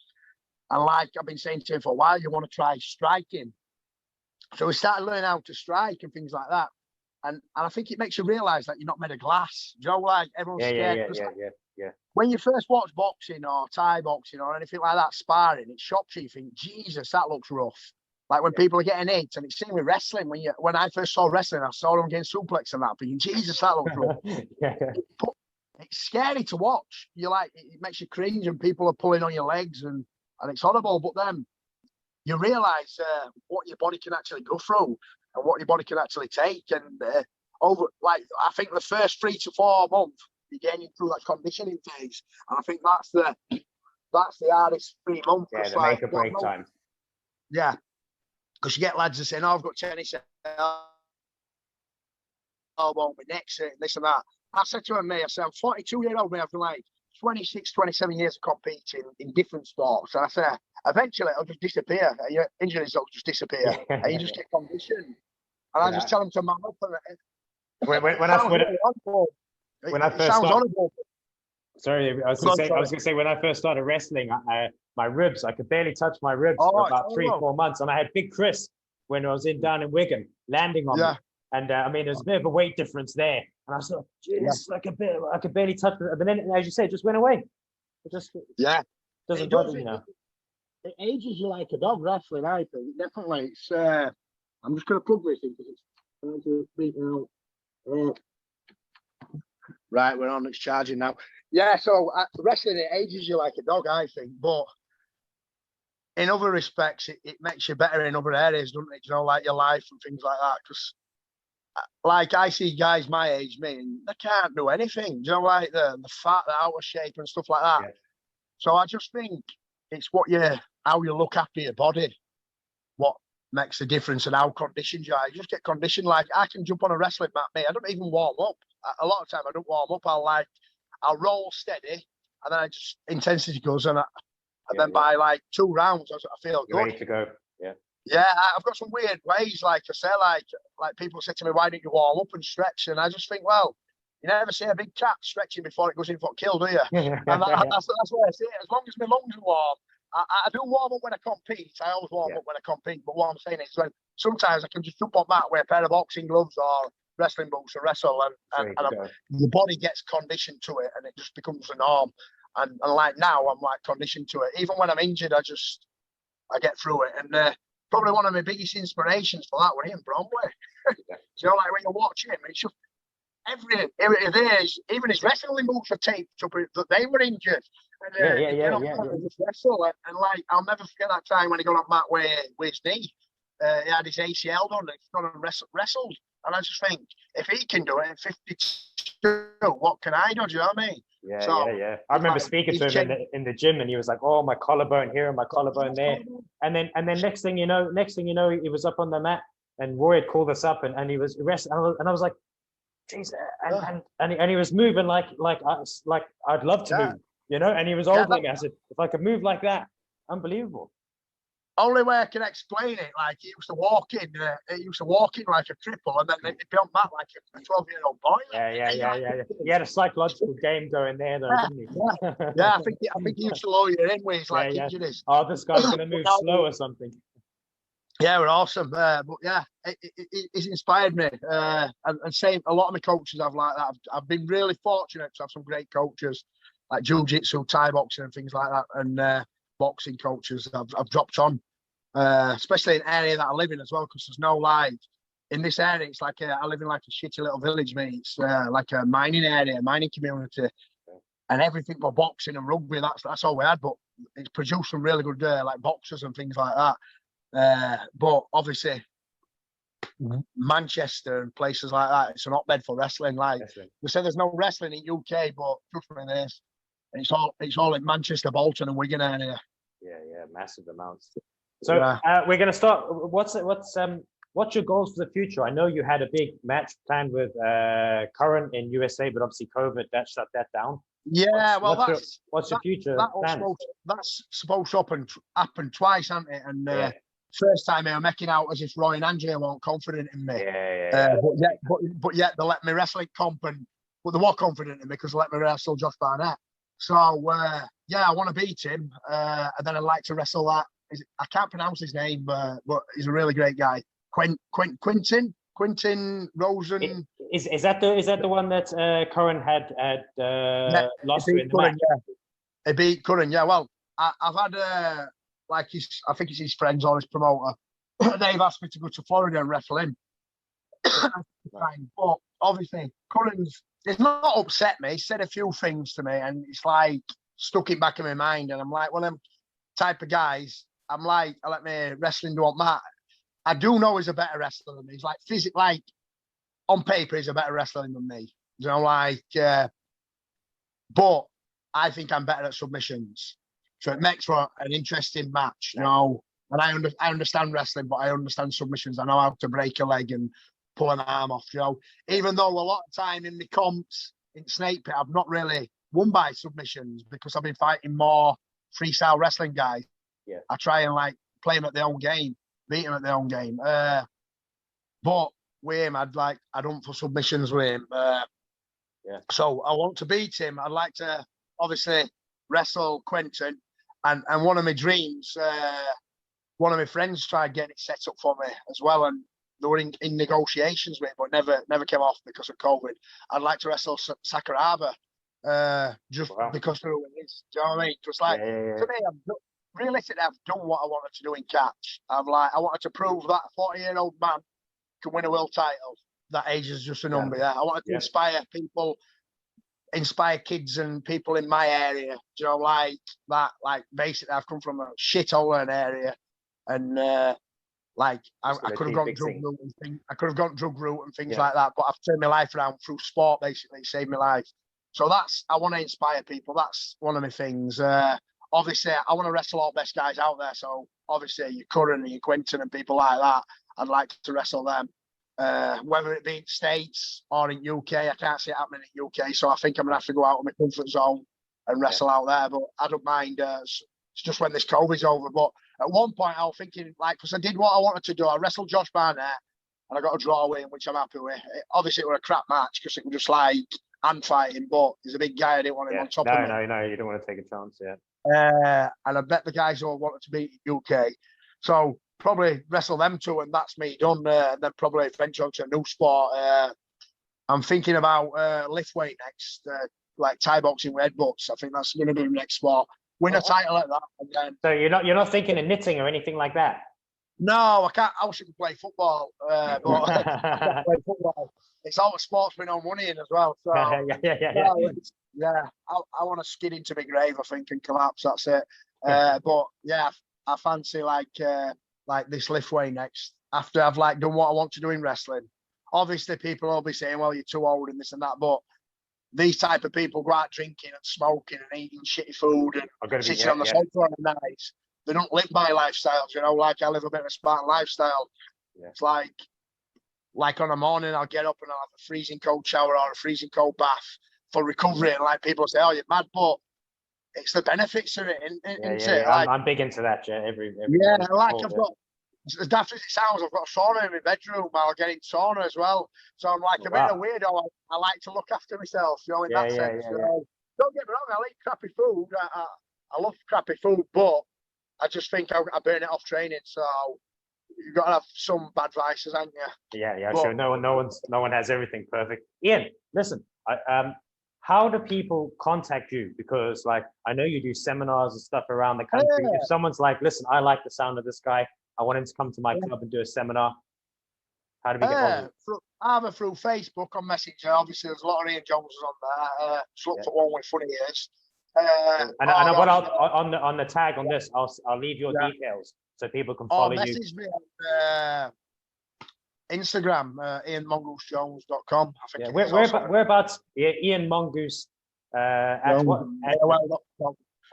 And like I've been saying to him for a while, you want to try striking. So we started learning how to strike and things like that. And I think it makes you realise that you're not made of glass. Like everyone's scared. Yeah. When you first watch boxing or Thai boxing or anything like that, sparring, it shocks you. You think, Jesus, that looks rough. Like when people are getting hit, and it's same with wrestling. When I first saw wrestling, I saw them getting suplex and that, thinking, Jesus, that looks rough. But it's scary to watch. It makes you cringe, and people are pulling on your legs, and it's horrible. But then you realise what your body can actually go through and what your body can actually take. And I think the first 3 to 4 months, you're getting through that conditioning phase. And I think that's the hardest 3 months. Yeah, the make or break time. Yeah. Because you get lads that saying, I've got tennis elbow, my neck's it, this and that. I said to him, I said, I'm 42-year-old, I've done like 26, 27 years of competing in different sports. And I said, eventually it'll just disappear. Your injuries will just disappear. And you just get conditioned. And I just tell them to man up. When I first started, sorry, I was going to say when I first started wrestling, my ribs, I could barely touch my ribs for about 3-4 months, and I had Big Chris when I was down in Wigan landing on me, and I mean, there's a bit of a weight difference there, and I was like, geez, like a bit, I could barely touch it, but then, as you say, it just went away. It just doesn't bother me now. It ages you like a dog, wrestling. I think definitely. It's. I'm just going to plug this in because it's trying to beat me out. Right, we're on. It's charging now. Yeah, so wrestling, it ages you like a dog, I think. But in other respects, it makes you better in other areas, doesn't it? You know, like your life and things like that. Because, like, I see guys my age, me, and they can't do anything. You know, like the fat, the out of shape and stuff like that. Yeah. So I just think it's how you look after your body, what makes a difference, and how conditioned you are. You just get conditioned. Like, I can jump on a wrestling mat, mate. I don't even warm up. A lot of time I don't warm up. I'll roll steady, and then I just intensity goes, and then by like 2 rounds, I feel good. Ready to go. Yeah. Yeah, I've got some weird ways. Like I say, like people say to me, "Why don't you warm up and stretch?" And I just think, well, you never see a big cat stretching before it goes in for a kill, do you? And that's what I say. As long as my lungs are warm, I do warm up when I compete. I always warm up when I compete. But what I'm saying is, when sometimes I can just jump on mat, wear a pair of boxing gloves or wrestling boots and wrestle, and the body gets conditioned to it, and it just becomes a norm. And like now, I'm like conditioned to it. Even when I'm injured, I get through it. And probably one of my biggest inspirations for that was Ian Bromley. You know, like when you watch him, it's just every day, even his wrestling boots are taped up that they were injured. And just wrestle, and like I'll never forget that time when he got on mat with his knee. He had his ACL done, and he's gone and wrestled. And I just think, if he can do it at 52, what can I do? Do you know what I mean? Yeah. I remember speaking to him in the gym, and he was like, "Oh, my collarbone here and my collarbone there." And then next thing you know, he was up on the mat, and Roy had called us up, and he was wrestling, and I was like, "Jeez," and he was moving like I'd love to move, you know. And he was old like me. I said, if I could move like that, unbelievable. Only way I can explain it, like he used to walk in like a cripple, and then he'd be on mat like a 12-year-old boy. Yeah. He had a psychological game going there, though, didn't he? Yeah. I think he used to lure you in with his injuries. Oh, this guy's gonna move slow or something. Yeah, we're awesome. But yeah, it's inspired me. And same, a lot of my coaches have like that. I've been really fortunate to have some great coaches like jiu-jitsu, Thai boxing, and things like that, and boxing coaches I've dropped on, especially in the area that I live in as well, because there's no light in this area. It's like I live in like a shitty little village, mate. It's like a mining area, a mining community, and everything but boxing and rugby. That's all we had, but it's produced some really good like boxers and things like that. But obviously, Manchester and places like that, it's an hotbed for wrestling. Like they say, there's no wrestling in UK, but trust me, this. It's all in Manchester, Bolton, and Wigan area. Yeah, massive amounts. So we're going to start. What's your goals for the future? I know you had a big match planned with Curran in USA, but obviously COVID that shut that down. Yeah, what's your future plan? That's supposed to happen twice, hasn't it? And first time they were making out as if Roy and Andrea weren't confident in me. But yet they let me wrestle comp, but they were confident in me because they let me wrestle Josh Barnett. So, I want to beat him, and then I'd like to wrestle that. I can't pronounce his name, but he's a really great guy. Quentin Rosen. Is that the one that Curran had lost to in the match? He beat Curran, yeah. Well, I've had, I think it's his friends or his promoter. They've asked me to go to Florida and wrestle him. But obviously, Curran's... It's not upset me. He said a few things to me, and it's like stuck it back in my mind. And I'm like, well, them type of guys, I'm like, I let me wrestling do what Matt. I do know he's a better wrestler than me. He's like physically, like on paper, he's a better wrestler than me. You know, but I think I'm better at submissions. So it makes for an interesting match, you know. And I understand wrestling, but I understand submissions. I know how to break a leg and pull an arm off, you know. Even though a lot of time in the comps in Snake Pit, I've not really won by submissions because I've been fighting more freestyle wrestling guys. I try and like play them at their own game, beat them at their own game. But with him. I'd hunt for submissions with him. So I want to beat him. I'd like to obviously wrestle Quentin, and one of my dreams. One of my friends tried getting it set up for me as well, and they were in negotiations with it, but never came off because of COVID. I'd like to wrestle Sakuraba, just because of who it is. Do you know what I mean? Just like to me, realistically, I've done what I wanted to do in catch. I wanted to prove that a 40-year-old man can win a world title. That age is just a number. Yeah. I wanted to inspire people, inspire kids and people in my area. Do you know, like that? Like basically, I've come from a shithole in an area, and I could have gone drug route and things. I could have gone drug route and things like that. But I've turned my life around through sport. Basically, it saved my life. So I want to inspire people. That's one of my things. Obviously, I want to wrestle all best guys out there. So obviously, your Curran and your Quentin and people like that, I'd like to wrestle them. Whether it be in States or in UK, I can't see it happening in UK. So I think I'm going to have to go out of my comfort zone and wrestle out there. But I don't mind. It's just when this COVID's over. But at one point, I was thinking, because I did what I wanted to do. I wrestled Josh Barnett and I got a draw with him, which I'm happy with. Obviously, it was a crap match because it was just like hand fighting. But he's a big guy. I didn't want him on top of me. No, you don't want to take a chance, and I bet the guys who wanted to beat UK. So probably wrestle them two, and that's me done. And then probably venture into a new sport. I'm thinking about lift weight next, like Thai boxing with headbutts. I think that's going to be the next sport. Win a title at that, and then. So you're not thinking of knitting or anything like that? No, I can't. I wish I could play football, but I can't play football. It's all the sports with no money in as well. So I want to skid into my grave, I think, and collapse. That's it. But yeah, I fancy like this lift weight next after I've done what I want to do in wrestling. Obviously, people will be saying, "Well, you're too old and this and that," but these type of people go out drinking and smoking and eating shitty food and sitting on the sofa on the nights. They don't live my lifestyle, you know. Like I live a bit of a Spartan lifestyle. Yeah. It's like on a morning, I'll get up and I'll have a freezing cold shower or a freezing cold bath for recovery. And like people say, "Oh, you're mad," but it's the benefits of it. I'm big into that. Every I've got. As daft as it sounds, I've got a sauna in my bedroom. I'll get in sauna as well. So I'm like a bit of a weirdo. I like to look after myself, you know, in that sense. Don't get me wrong, I'll eat crappy food. I love crappy food, but I just think I burn it off training. So you've got to have some bad vices, haven't you? Yeah, sure. No one has everything perfect. Ian, listen, how do people contact you? Because I know you do seminars and stuff around the country. If someone's like, listen, I like the sound of this guy, I want him to come to my club and do a seminar. How do we get hold of it? Either through Facebook on Messenger. Obviously, there's a lot of Ian Joneses on there. Just look for one with funny ears. And what on the tag on this, I'll leave your details so people can follow you. Message me on Instagram, ianmongoose.com. I think whereabouts? Ian Mongoose at what?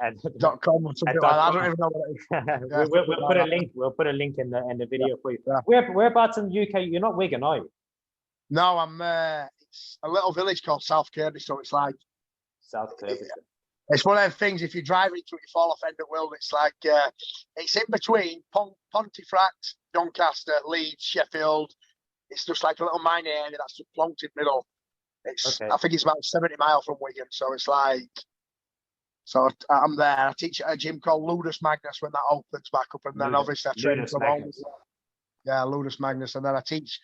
.com or something like that. I don't even know what it is. We'll put a link. We'll put a link in the video for you. Whereabouts in the UK? You're not Wigan, are you? No, I'm. It's a little village called South Kirby, so it's like South Kirby. It's one of them things. If you drive into it, you fall off end at will. It's like it's in between Pontefract, Doncaster, Leeds, Sheffield. It's just like a little mining area that's just plonked in the middle. I think it's about 70 miles from Wigan, so it's like. So I'm there. I teach at a gym called Ludus Magnus when that opens back up, and then obviously I train from home. Yeah, Ludus Magnus, and then I teach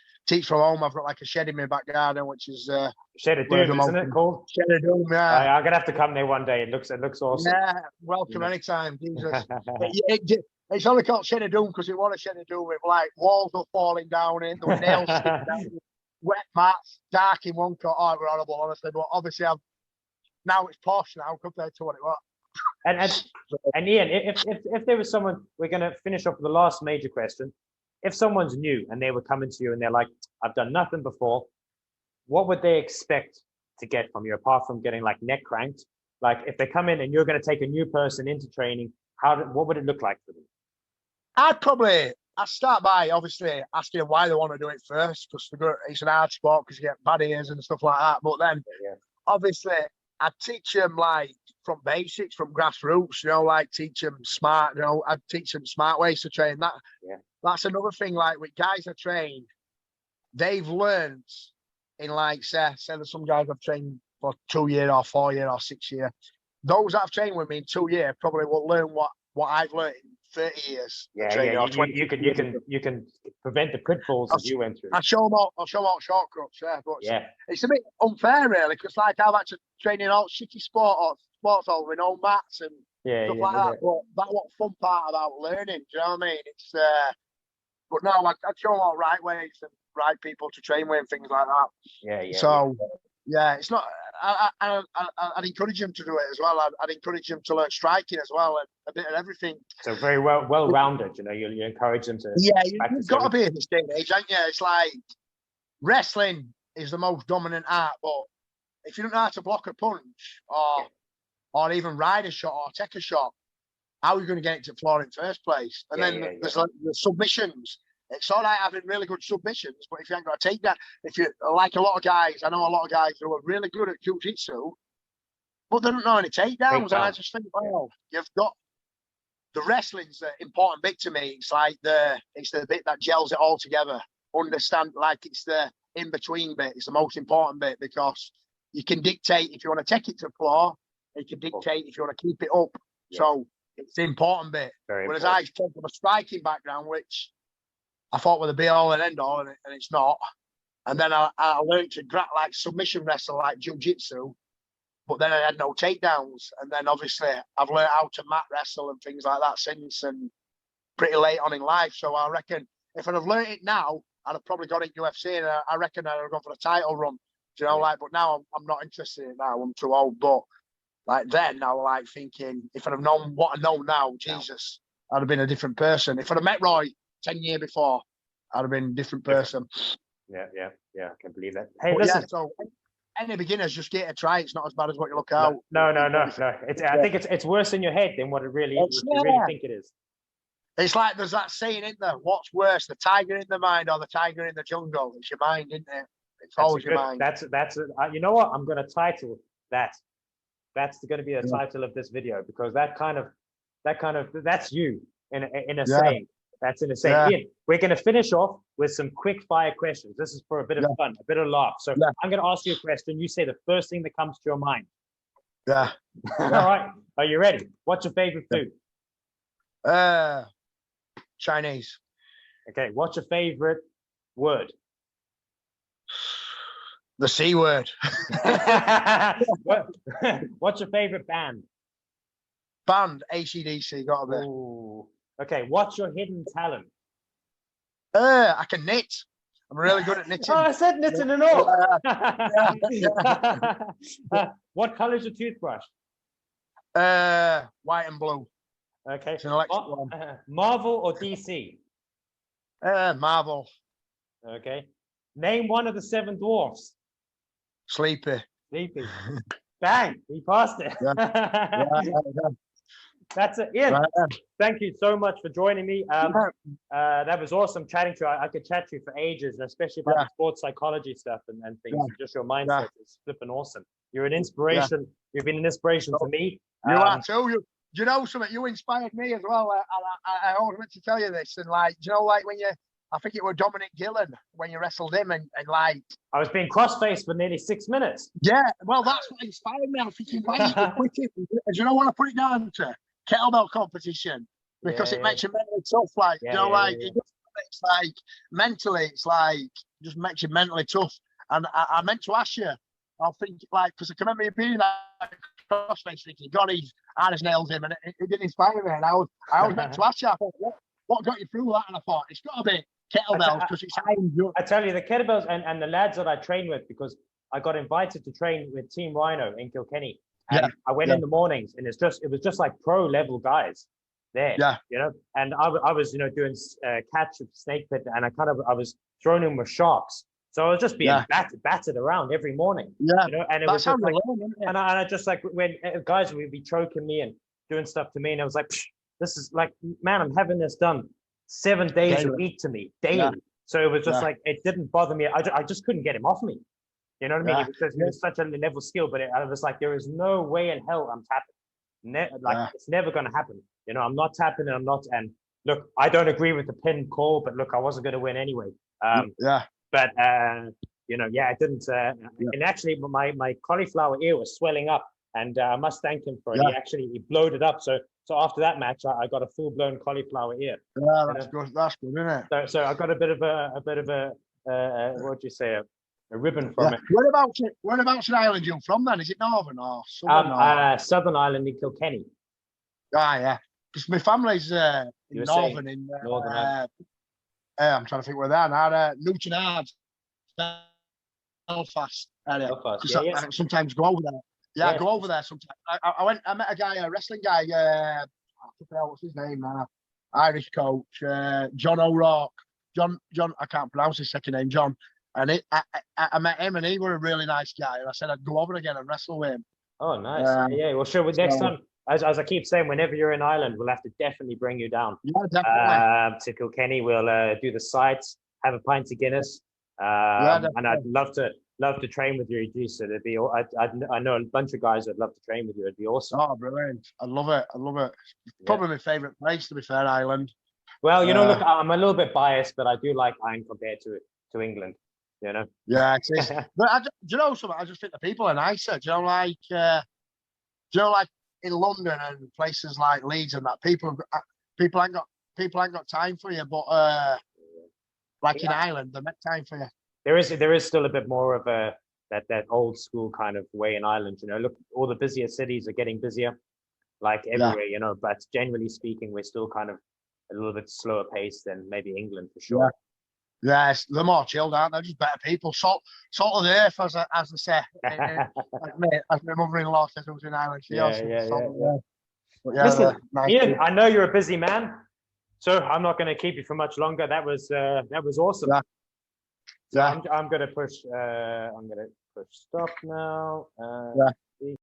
from home. I've got like a shed in my back garden, which is Shed of Doom, isn't it called? Shed of Doom, yeah. I'm gonna have to come there one day. It looks awesome. Yeah, welcome anytime. Jesus. It's only called Shed of Doom because it was a Shed of Doom with like walls were falling down in, there were nails sticking down, wet mats, dark in one corner. Oh, it was horrible, honestly. But obviously now it's posh now compared to what it was. And Ian, if there was someone, we're going to finish off with the last major question. If someone's new and they were coming to you and they're like, I've done nothing before, what would they expect to get from you apart from getting like neck cranked? Like if they come in and you're going to take a new person into training, what would it look like for them? I'd start by obviously asking them why they want to do it first, because it's an hard sport because you get bad ears and stuff like that. But then obviously I'd teach them like from basics, from grassroots, you know, like teach them smart, you know, I'd teach them smart ways to train. That's another thing, like with guys I train, they've learned in like say there's some guys I've trained for 2 years or 4 years or 6 years. Those that have trained with me in 2 years probably will learn what I've learned in 30 years. Yeah, training, or 20 you can prevent the pitfalls that you went through. I'll show them all shortcuts, but Yeah. It's a bit unfair really, because like I've had to train in all shitty sports all with no mats and stuff like that. But that's what fun part about learning. Do you know what I mean? It's but no, I'd show them all right ways and right people to train with and things like that. Yeah. So yeah, it's not. I'd encourage them to do it as well. I'd encourage them to learn striking as well, and a bit of everything. So very well rounded. You know, you encourage them to. Yeah, you've got to be in this day and age, haven't you? It's like wrestling is the most dominant art, but if you don't know how to block a punch or even ride a shot or take a shot, how are you going to get it to the floor in the first place? And there's like the submissions. It's all right having really good submissions, but if you ain't got a takedown, if you like a lot of guys, I know a lot of guys who are really good at jiu-jitsu, but they don't know any takedowns. And I just think, well, you've got the wrestling's the important bit to me. It's like it's the bit that gels it all together. Understand, like it's the in-between bit. It's the most important bit, because you can dictate if you want to take it to the floor. You can dictate if you want to keep it up. Yeah. So it's the important bit. Whereas I come from a striking background, which I thought were the be all and end all, and it's not. And then I learned to like submission wrestle, like jiu-jitsu, but then I had no takedowns. And then obviously I've learned how to mat wrestle and things like that since, and pretty late on in life. So I reckon if I'd have learned it now, I'd have probably got in UFC, and I reckon I'd have gone for a title run. Do you know, like, but now I'm not interested in it now. I'm too old. But like then I was like thinking, if I'd have known what I know now, Jesus, I'd have been a different person. If I'd have met Roy 10 years before, I'd have been a different person. Yeah, I can believe that. Hey, listen. Yeah, so any beginners, just get a try. It's not as bad as what you look out. No. I think it's worse in your head than what you really think it is. It's like there's that saying, isn't there? What's worse, the tiger in the mind or the tiger in the jungle? It's your mind, isn't it? It's always your mind. That's you know what? I'm going to title that. That's going to be the title of this video, because that's you in a saying. That's in a saying. Yeah. Ian, we're going to finish off with some quick fire questions. This is for a bit of fun, a bit of laugh. So I'm going to ask you a question. You say the first thing that comes to your mind. Yeah. All right. Are you ready? What's your favorite food? Chinese. Okay. What's your favorite word? The C word. What's your favorite band? AC/DC, got a bit. Ooh. Okay, what's your hidden talent? I can knit. I'm really good at knitting. Oh, I said knitting and all. What color is your toothbrush? White and blue. Okay. It's an electric one. Marvel or DC? Marvel. Okay. Name one of the 7 dwarfs. Sleepy. Bang! He passed it. That's it. Ian, thank you so much for joining me. That was awesome chatting to you. I could chat to you for ages, especially about the sports psychology stuff and things. Just your mindset is flipping awesome. You're an inspiration. You've been an inspiration to me. You are too. You know something? You inspired me as well. I always meant to tell you this. And like, you know, like when I think it was Dominic Gillen when you wrestled him, and like I was being cross-faced for nearly 6 minutes. Yeah, well, that's what inspired me. I'm thinking, why you quit it? Do you know what I put it down to? Kettlebell competition, because it makes you mentally tough. Like it's like mentally, it's like just makes you mentally tough. And I meant to ask you, I think like because I can remember you being like cross-faced thinking, God, he's hard as nails him, and it didn't inspire me. And I was meant to ask you, I thought, what got you through that? And I thought it's got to be kettlebells, because it's I tell you, the kettlebells and the lads that I train with, because I got invited to train with Team Rhino in Kilkenny. And I went in the mornings, and it was just like pro level guys there. Yeah. You know, and I was doing catch of snake pit, and I was thrown in with sharks. So I was just being battered around every morning. Yeah. You know, and it was just like, and I just like when guys would be choking me and doing stuff to me, and I was like, this is like, man, I'm having this done 7 days a week to me daily. Yeah. So it was just like, it didn't bother me. I just couldn't get him off me. You know what I mean? Because it was such a level skill, but I was like, there is no way in hell I'm tapping. It's never going to happen. You know, I'm not tapping, and I'm not. And look, I don't agree with the pin call, but look, I wasn't going to win anyway. but you know, yeah, I didn't. And actually, my cauliflower ear was swelling up, and I must thank him for it. He blowed it up. So after that match, I got a full blown cauliflower ear. Yeah, that's good. That's good, isn't it? So I got a bit of a what do you say, a ribbon from it. Whereabouts in Ireland you from then? Is it Northern or Southern? Southern Ireland in Kilkenny. Ah, yeah. Because my family's in Northern, Northern. I'm trying to think where they're now. Luton Ards, Belfast area. Belfast, I sometimes go over there. Yeah, I go over there sometimes. I met a guy, a wrestling guy. I forget what's his name now. Irish coach, John O'Rourke. John. I can't pronounce his second name, John. And I met him, and he was a really nice guy. And I said I'd go over again and wrestle with him. Oh, nice. Yeah. Well, sure. Next time, as I keep saying, whenever you're in Ireland, we'll have to definitely bring you down. Yeah, definitely. To Kilkenny, we'll do the sights, have a pint of Guinness, and I'd love to train with you, Idris. So it'd be. I know a bunch of guys that'd love to train with you. It'd be awesome. Oh, brilliant! I love it. It's probably my favourite place, to be fair, Ireland. Well, you know, look, I'm a little bit biased, but I do like Ireland compared to England. You know. Yeah, it is. But do you know something? I just think the people are nicer. Do you know, like in London and places like Leeds and that, people ain't got time for you. But in Ireland, they make time for you. There is still a bit more of that old school kind of way in Ireland. You know, look, all the busier cities are getting busier, like everywhere. You know, but generally speaking, we're still kind of a little bit slower pace than maybe England for sure. Yeah, they're more chilled, aren't they? Just better people. Salt of the earth, as they say. As my mother-in-law says, who's in Ireland. Listen, Ian, I know you're a busy man, so I'm not going to keep you for much longer. That was awesome. So I'm going to push. I'm going to push stop now.